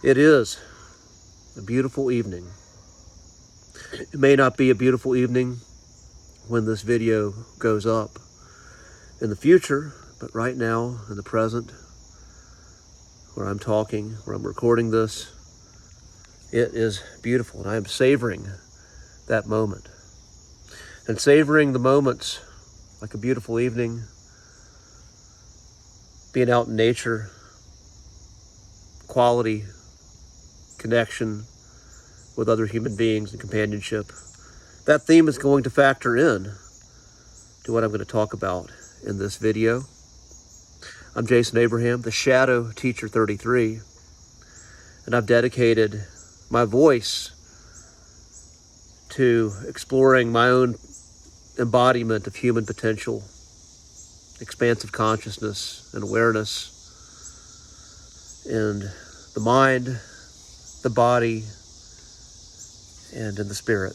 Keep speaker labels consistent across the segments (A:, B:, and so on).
A: It is a beautiful evening. It may not be a beautiful evening when this video goes up in the future, but right now, in the present, where I'm talking, where I'm recording this, it is beautiful, and I am savoring that moment. And savoring the moments like a beautiful evening, being out in nature, quality connection with other human beings and companionship. That theme is going to factor in to what I'm going to talk about in this video. I'm Jason Abraham, the Shadow Teacher 33, and I've dedicated my voice to exploring my own embodiment of human potential, expansive consciousness and awareness, in the mind, the body, and in the spirit.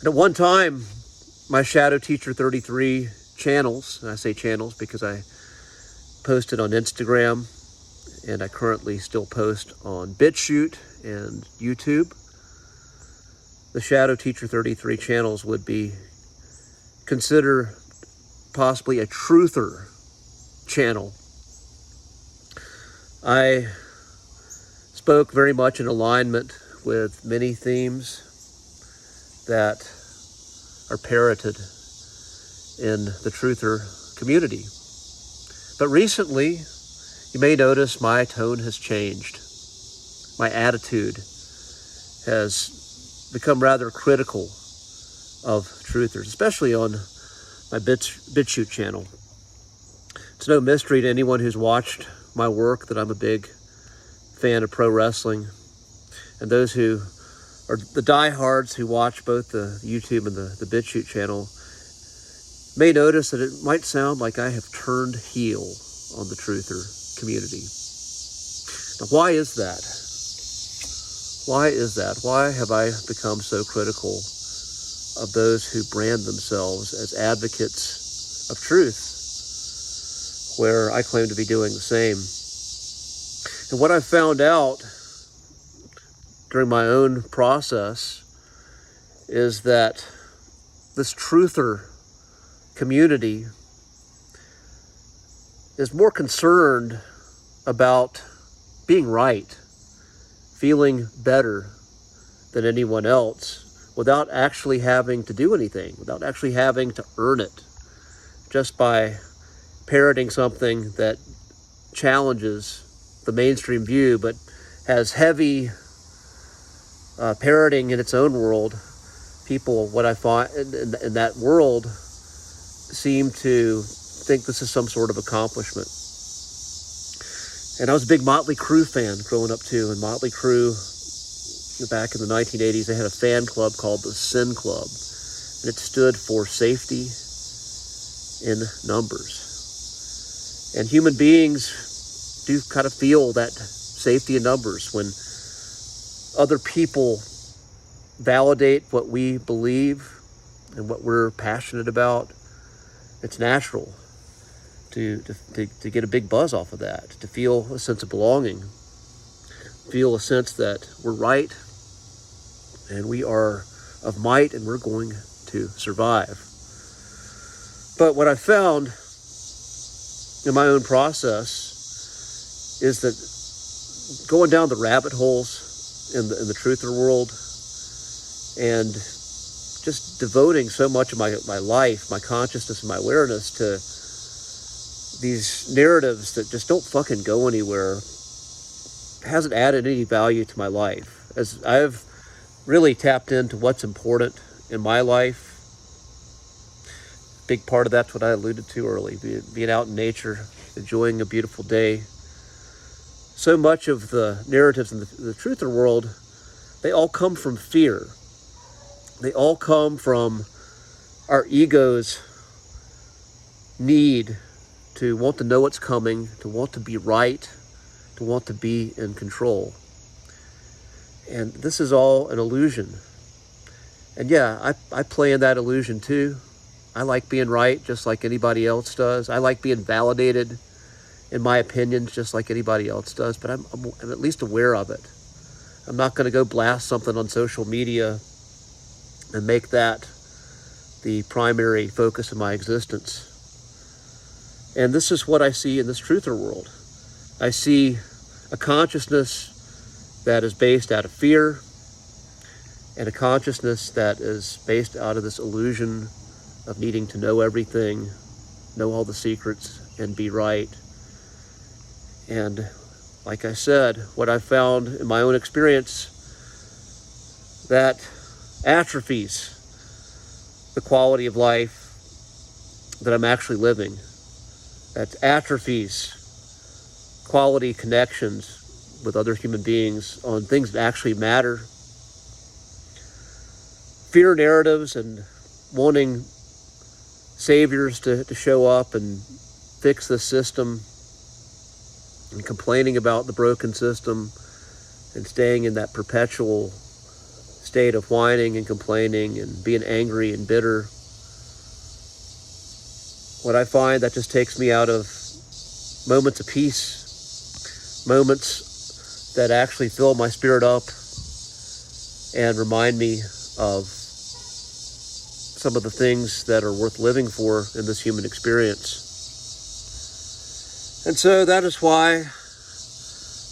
A: And at one time, my Shadow Teacher 33 channels, and I say channels because I posted on Instagram, and I currently still post on BitChute and YouTube. The Shadow Teacher 33 channels would be considered possibly a truther channel. I spoke very much in alignment with many themes that are parroted in the truther community. But recently, you may notice my tone has changed. My attitude has become rather critical of truthers, especially on my BitChute channel. It's no mystery to anyone who's watched my work that I'm a big fan of pro wrestling, and those who are the diehards who watch both the YouTube and the BitChute channel may notice that it might sound like I have turned heel on the truther community. Now, why is that? Why is that? Why have I become so critical of those who brand themselves as advocates of truth, where I claim to be doing the same? And what I found out during my own process is that this truther community is more concerned about being right, feeling better than anyone else, without actually having to do anything, without actually having to earn it, just by parroting something that challenges the mainstream view, but has heavy parroting in its own world. People, what I find in that world, seem to think this is some sort of accomplishment. And I was a big Motley Crue fan growing up too, and Motley Crue, back in the 1980s, they had a fan club called the Sin Club, and it stood for safety in numbers. And human beings do kind of feel that safety in numbers when other people validate what we believe and what we're passionate about. It's natural to get a big buzz off of that, to feel a sense of belonging, feel a sense that we're right and we are of might and we're going to survive. But what I found in my own process is that going down the rabbit holes in the truther world and just devoting so much of my life, my consciousness, and my awareness to these narratives that just don't fucking go anywhere hasn't added any value to my life. As I've really tapped into what's important in my life, big part of that's what I alluded to early, being out in nature, enjoying a beautiful day. So much of the narratives in the truther world, they all come from fear. They all come from our ego's need to want to know what's coming, to want to be right, to want to be in control. And this is all an illusion. And yeah, I play in that illusion too. I like being right just like anybody else does. I like being validated in my opinion, just like anybody else does, but I'm at least aware of it. I'm not going to go blast something on social media and make that the primary focus of my existence. And this is what I see in this truther world. I see a consciousness that is based out of fear, and a consciousness that is based out of this illusion of needing to know everything, know all the secrets, and be right. And like I said, what I found in my own experience, that atrophies the quality of life that I'm actually living. That atrophies quality connections with other human beings on things that actually matter. Fear narratives and wanting saviors to show up and fix the system, and complaining about the broken system, and staying in that perpetual state of whining and complaining and being angry and bitter. What I find, that just takes me out of moments of peace, moments that actually fill my spirit up and remind me of some of the things that are worth living for in this human experience. And so that is why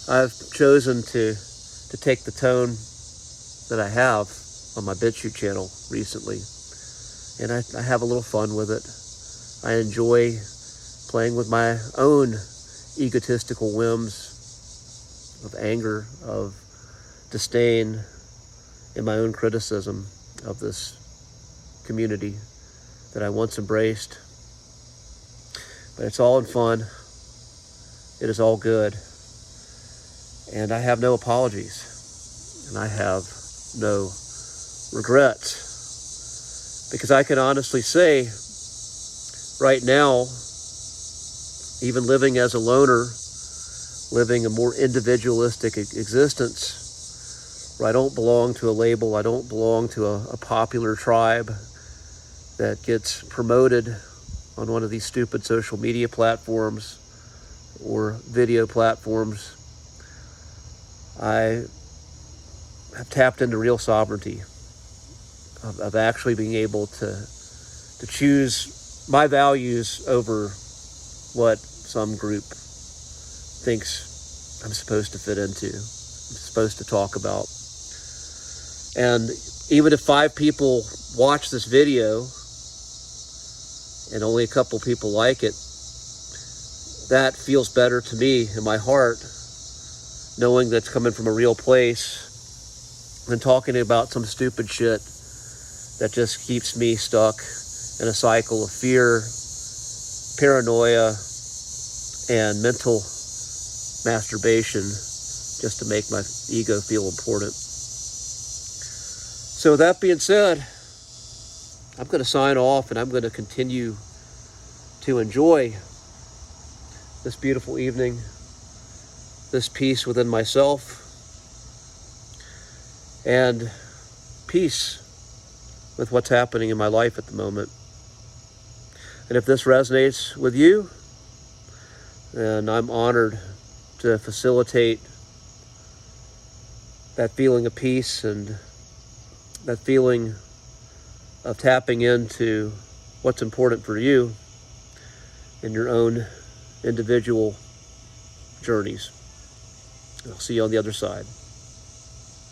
A: I've chosen to take the tone that I have on my BitChute channel recently. And I have a little fun with it. I enjoy playing with my own egotistical whims of anger, of disdain, and my own criticism of this community that I once embraced. But it's all in fun. It is all good. And I have no apologies. And I have no regrets. Because I can honestly say, right now, even living as a loner, living a more individualistic existence, where I don't belong to a label, I don't belong to a popular tribe that gets promoted on one of these stupid social media platforms or video platforms. I have tapped into real sovereignty of actually being able to choose my values over what some group thinks I'm supposed to fit into, I'm supposed to talk about. And even if 5 people watch this video and only a couple people like it, that feels better to me in my heart, knowing that's coming from a real place, than talking about some stupid shit that just keeps me stuck in a cycle of fear, paranoia, and mental masturbation just to make my ego feel important. So that being said, I'm going to sign off, and I'm going to continue to enjoy this beautiful evening, this peace within myself, and peace with what's happening in my life at the moment. And if this resonates with you, then I'm honored to facilitate that feeling of peace and that feeling of tapping into what's important for you in your own individual journeys. I'll see you on the other side.